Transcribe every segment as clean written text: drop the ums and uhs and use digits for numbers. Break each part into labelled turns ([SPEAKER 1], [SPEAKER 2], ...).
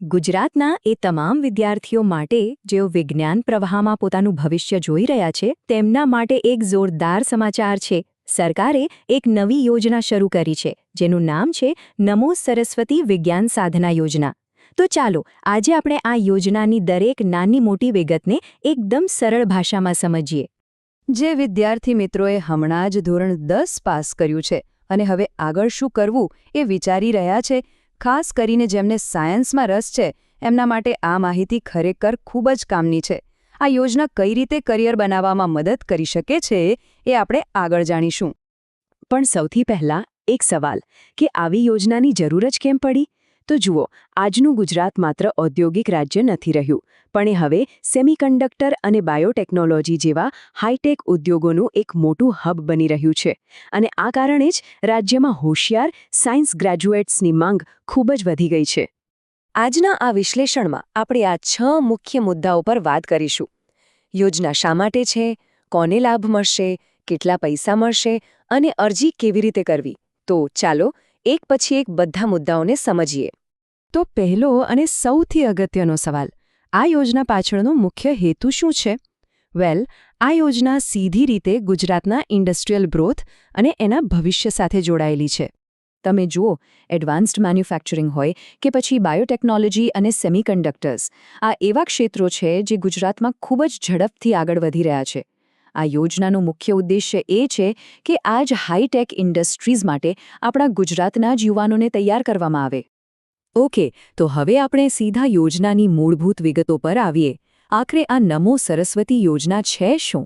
[SPEAKER 1] ગુજરાતના એ તમામ વિદ્યાર્થીઓ માટે જેઓ વિજ્ઞાન પ્રવાહમાં પોતાનું ભવિષ્ય જોઈ રહ્યા છે તેમના માટે એક જોરદાર સમાચાર છે. સરકારે એક નવી યોજના શરૂ કરી છે જેનું નામ છે નમો સરસ્વતી વિજ્ઞાન સાધના યોજના. તો ચાલો આજે આપણે આ યોજનાની દરેક નાની મોટી વિગતને એકદમ સરળ ભાષામાં સમજીએ.
[SPEAKER 2] જે વિદ્યાર્થી મિત્રોએ હમણાં જ ધોરણ 10 પાસ કર્યું છે અને હવે આગળ શું કરવું એ વિચારી રહ્યા છે, ખાસ કરીને જેમને સાયન્સમાં રસ છે એમના માટે આ માહિતી ખરેખર ખૂબ જ કામની છે. આ યોજના કઈ રીતે કરિયર બનાવવામાં મદદ કરી શકે છે એ આપણે આગળ જાણીશું.
[SPEAKER 1] પણ સૌથી પહેલાં એક સવાલ કે આવી યોજનાની જરૂર જ કેમ પડી? તો જુઓ, આજનું ગુજરાત માત્ર ઔદ્યોગિક રાજ્ય નથી રહ્યું, પણ એ હવે સેમિકન્ડક્ટર અને બાયોટેકનોલોજી જેવા હાઈટેક ઉદ્યોગોનું એક મોટું હબ બની રહ્યું છે. અને આ કારણે જ રાજ્યમાં હોશિયાર સાયન્સ ગ્રેજ્યુએટ્સની માંગ ખૂબ જ વધી ગઈ છે.
[SPEAKER 2] આજના આ વિશ્લેષણમાં આપણે આ 6 મુખ્ય મુદ્દાઓ પર વાત કરીશું. યોજના શા માટે છે, કોને લાભ મળશે, કેટલા પૈસા મળશે અને અરજી કેવી રીતે કરવી. તો ચાલો એક પછી એક બધા મુદ્દાઓને સમજીએ.
[SPEAKER 1] તો પહેલો અને સૌથી અગત્યનો સવાલ, આ યોજના પાછળનો મુખ્ય હેતુ શું છે? વેલ, આ યોજના સીધી રીતે ગુજરાતના ઇન્ડસ્ટ્રીયલ ગ્રોથ અને એના ભવિષ્ય સાથે જોડાયેલી છે. તમે જુઓ, એડવાન્સ્ડ મેન્યુફેક્ચરિંગ હોય કે પછી બાયોટેકનોલોજી અને સેમિકન્ડક્ટર્સ, આ એવા ક્ષેત્રો છે જે ગુજરાતમાં ખૂબ જ ઝડપથી આગળ વધી રહ્યા છે. આ યોજનાનો મુખ્ય ઉદ્દેશ્ય એ છે કે આ જ હાઈટેક ઇન્ડસ્ટ્રીઝ માટે આપણા ગુજરાતના જ યુવાનોને તૈયાર કરવામાં આવે. ઓકે, તો હવે આપણે સીધા યોજનાની મૂળભૂત વિગતો પર આવીએ. આખરે આ નમો સરસ્વતી યોજના છે શું?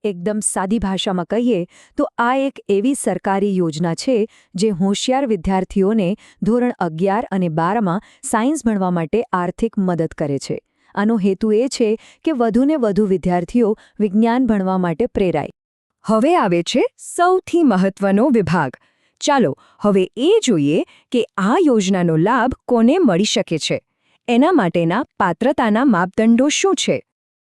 [SPEAKER 1] એકદમ સાદી ભાષામાં કહીએ તો આ એક એવી સરકારી યોજના છે જે હોશિયાર વિદ્યાર્થીઓને ધોરણ 11 અને 12માં સાયન્સ ભણવા માટે આર્થિક મદદ કરે છે. આનો હેતુ એ છે કે વધુને વધુ વિદ્યાર્થીઓ વિજ્ઞાન ભણવા માટે પ્રેરાય. હવે આવે છે સૌથી મહત્વનો વિભાગ. ચાલો હવે એ જોઈએ કે આ યોજનાનો લાભ કોને મળી શકે છે. એના માટેના પાત્રતાના માપદંડો શું છે?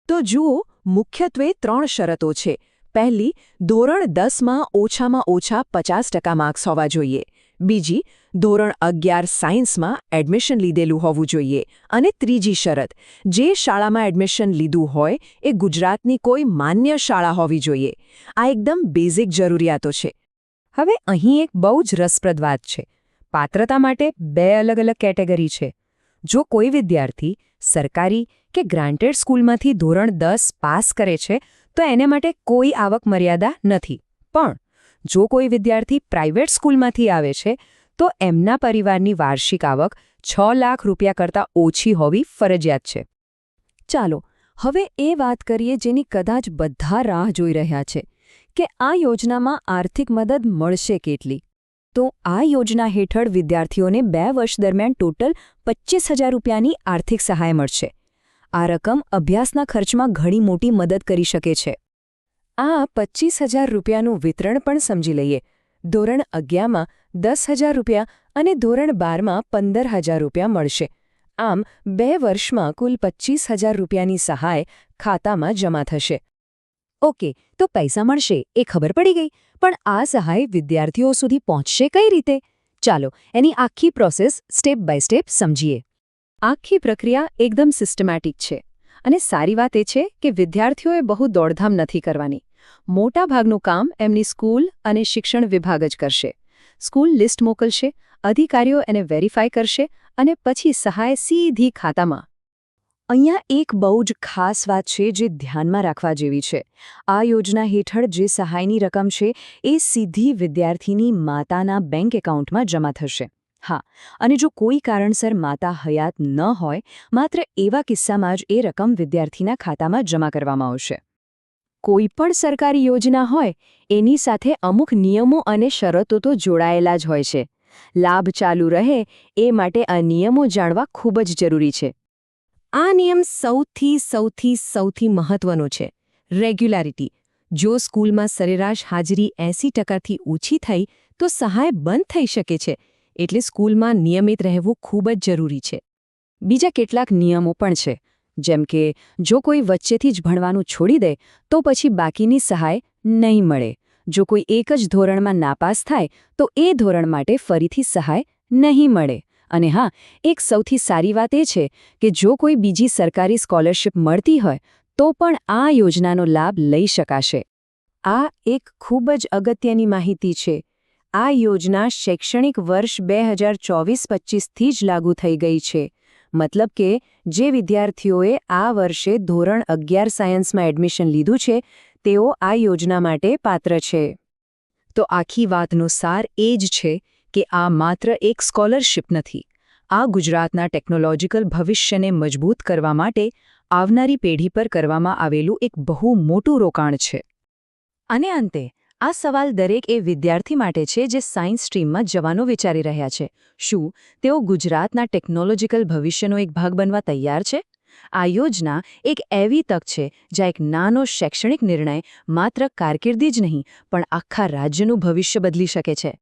[SPEAKER 1] તો જુઓ, મુખ્યત્વે 3 શરતો છે. પહેલી, ધોરણ 10માં ઓછામાં ઓછા 50% માર્ક્સ હોવા જોઈએ. બીજી, ધોરણ 11 સાયન્સમાં એડમિશન લીધેલું હોવું જોઈએ. અને ત્રીજી શરત, જે શાળામાં એડમિશન લીધું હોય એ ગુજરાતની કોઈ માન્ય શાળા હોવી જોઈએ. આ એકદમ બેઝિક જરૂરિયાતો છે. હવે અહીં એક બહુ જ રસપ્રદ વાત છે. પાત્રતા માટે 2 અલગ અલગ કેટેગરી છે. જો કોઈ વિદ્યાર્થી સરકારી કે ગ્રાન્ટેડ સ્કૂલમાંથી ધોરણ 10 પાસ કરે છે તો એને માટે કોઈ આવક મર્યાદા નથી. પણ જો કોઈ વિદ્યાર્થી પ્રાઇવેટ સ્કૂલમાંથી આવે છે તો એમના પરિવારની વાર્ષિક આવક 6 લાખ રૂપિયા કરતાં ઓછી હોવી ફરજિયાત છે. ચાલો હવે એ વાત કરીએ જેની કદાચ બધા રાહ જોઈ રહ્યા છે કે આ યોજનામાં આર્થિક મદદ મળશે કેટલી. તો આ યોજના હેઠળ વિદ્યાર્થીઓને 2 વર્ષ દરમિયાન ટોટલ 25,000 રૂપિયાની આર્થિક સહાય મળશે. આ રકમ અભ્યાસના ખર્ચમાં ઘણી મોટી મદદ કરી શકે છે. આ 25,000 રૂપિયાનું વિતરણ પણ સમજી લઈએ. ધોરણ 11માં 10,000 રૂપિયા અને ધોરણ 12માં 15,000 રૂપિયા મળશે. આમ 2 વર્ષમાં કુલ 25,000 રૂપિયાની સહાય ખાતામાં જમા થશે. ઓકે, તો પૈસા મળશે એ ખબર પડી ગઈ, પણ આ સહાય વિદ્યાર્થીઓ સુધી પહોંચશે કઈ રીતે? ચાલો એની આખી પ્રોસેસ સ્ટેપ બાય સ્ટેપ સમજીએ. આખી પ્રક્રિયા એકદમ સિસ્ટમેટિક છે. અને સારી વાત એ છે કે વિદ્યાર્થીઓએ બહુ દોડધામ નથી કરવાની. મોટાભાગનું કામ એમની સ્કૂલ અને શિક્ષણ વિભાગ જ કરશે. સ્કૂલ લિસ્ટ મોકલશે, અધિકારીઓ એને વેરીફાઈ કરશે અને પછી સહાય સીધી ખાતામાં. અહીંયા એક બહુ જ ખાસ વાત છે જે ધ્યાનમાં રાખવા જેવી છે. આ યોજના હેઠળ જે સહાયની રકમ છે એ સીધી વિદ્યાર્થીની માતાના બેંક એકાઉન્ટમાં જમા થશે. હા, અને જો કોઈ કારણસર માતા હયાત ન હોય, માત્ર એવા કિસ્સામાં જ એ રકમ વિદ્યાર્થીના ખાતામાં જમા કરવામાં આવશે. કોઈ પણ સરકારી યોજના હોય એની સાથે અમુક નિયમો અને શરતો તો જોડાયેલા જ હોય છે. લાભ ચાલુ રહે એ માટે આ નિયમો જાણવા ખૂબ જ જરૂરી છે. આ નિયમ સૌથી મહત્વનો છે. રેગ્યુલારિટી. જો સ્કૂલમાં સરેરાશ હાજરી 80%થી ઓછી થઈ તો સહાય બંધ થઈ શકે છે. એટલે સ્કૂલમાં નિયમિત રહેવું ખૂબ જ જરૂરી છે. બીજા કેટલાક નિયમો પણ છે, જેમ કે જો કોઈ વચ્ચેથી જ ભણવાનું છોડી દે તો પછી બાકીની સહાય નહીં મળે. જો કોઈ એક જ ધોરણમાં નાપાસ થાય તો એ ધોરણ માટે ફરીથી સહાય નહીં મળે.
[SPEAKER 2] અને હા, એક સૌથી સારી વાત એ છે કે જો કોઈ બીજી સરકારી સ્કોલરશિપ મળતી હોય તો પણ આ યોજનાનો લાભ લઈ શકાશે.
[SPEAKER 1] આ એક ખૂબ જ અગત્યની માહિતી છે. આ યોજના શૈક્ષણિક વર્ષ 2024-25થી જ લાગુ થઈ ગઈ છે. મતલબ કે જે વિદ્યાર્થીઓએ આ વર્ષે ધોરણ 11 સાયન્સમાં એડમિશન લીધું છે તેઓ આ યોજના માટે પાત્ર છે.
[SPEAKER 2] તો આખી વાતનો સાર એ જ છે કે આ માત્ર એક સ્કોલરશિપ નથી. આ ગુજરાતના ટેકનોલોજીકલ ભવિષ્યને મજબૂત કરવા માટે આવનારી પેઢી પર કરવામાં આવેલું એક બહુ મોટું રોકાણ છે. અને અંતે આ સવાલ દરેક એ વિદ્યાર્થી માટે છે જે સાયન્સ સ્ટ્રીમમાં જવાનું વિચારી રહ્યા છે. શું તેઓ ગુજરાતના ટેકનોલોજીકલ ભવિષ્યનો એક ભાગ બનવા તૈયાર છે? આ યોજના એક એવી તક છે જ્યાં એક નાનો શૈક્ષણિક નિર્ણય માત્ર કારકિર્દી જ નહીં પણ આખા રાજ્યનું ભવિષ્ય બદલી શકે છે.